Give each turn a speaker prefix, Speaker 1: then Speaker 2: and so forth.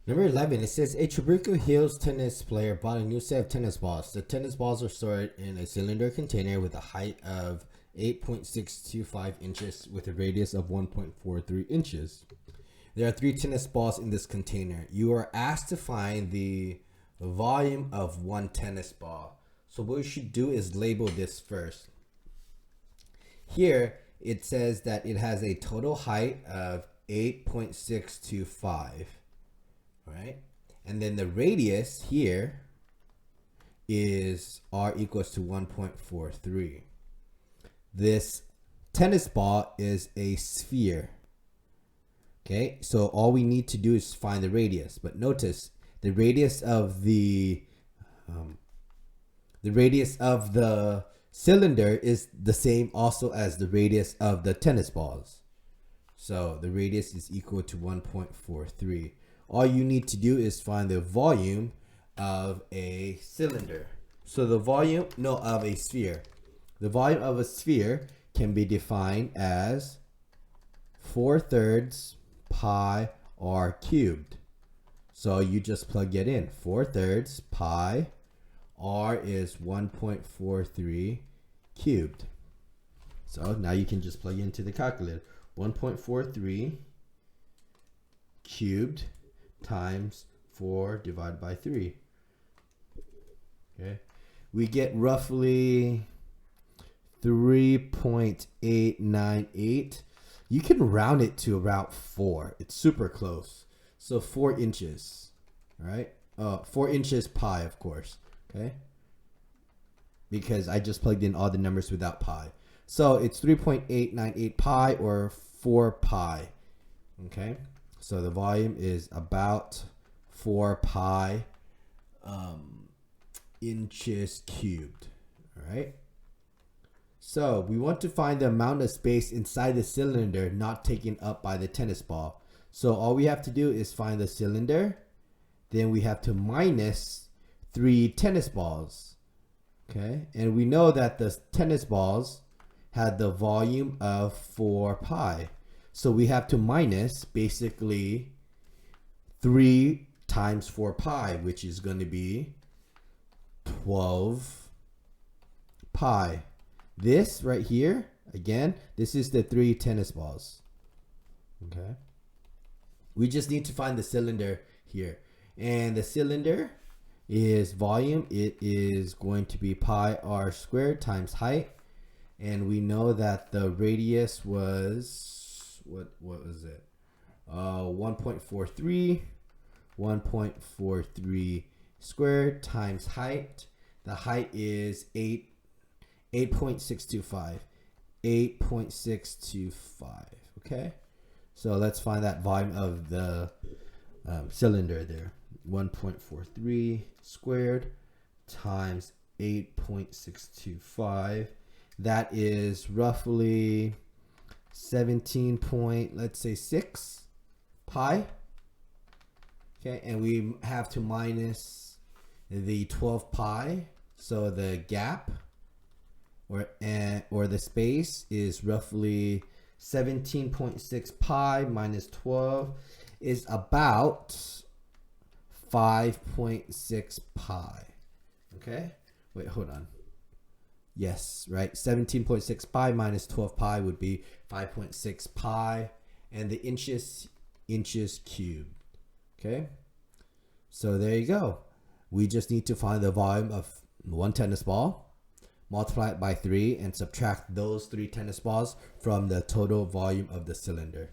Speaker 1: Number 11, it says a Chibuku Hills tennis player bought a new set of tennis balls. The tennis balls are stored in a cylinder container with a height of 8.625 inches with a radius of 1.43 inches. There are 3 tennis balls in this container. You are asked to find the volume of one tennis ball. So what you should do is label this first. Here, it says that it has a total height of 8.625. Right? And then the radius here is r equals to 1.43. This tennis ball is a sphere. Okay, so all we need to do is find the radius. But notice the radius of the cylinder is the same also as the radius of the tennis balls. So the radius is equal to 1.43. All you need to do is find the volume of a cylinder. So the volume, no, of a sphere. The volume of a sphere can be defined as 4/3 pi r cubed. So you just plug it in. 4/3 pi r is 1.43 cubed. So now you can just plug it into the calculator. 1.43 cubed times 4 divided by 3. Okay, we get roughly 3.898. You can round it to about 4. It's super close. So 4 inches, right? 4 inches pi, of course. Okay, because I just plugged in all the numbers without pi. So it's 3.898 pi or 4 pi. Okay, so the volume is about 4 pi inches cubed. All right. So we want to find the amount of space inside the cylinder not taken up by the tennis ball. So all we have to do is find the cylinder. Then we have to minus 3 tennis balls. Okay. And we know that the tennis balls had the volume of 4 pi. So we have to minus basically 3 times 4 pi, which is going to be 12 pi. This right here, again, this is the 3 tennis balls. Okay. We just need to find the cylinder here. And the cylinder is volume. It is going to be pi r squared times height. And we know that the radius was, what was it? 1.43. 1.43 squared times height. The height is 8.625. 8.625. Okay. So let's find that volume of the cylinder there. 1.43 squared times 8.625. That is roughly 17 point, let's say 6 pi. Okay, and we have to minus the 12 pi. So the gap or the space is roughly 17.6 pi minus 12 is about 5.6 pi. Okay, wait, hold on. Yes, right. 17.6 pi minus 12 pi would be 5.6 pi, and the inches cubed. Okay, so there you go. We just need to find the volume of one tennis ball, multiply it by 3, and subtract those 3 tennis balls from the total volume of the cylinder.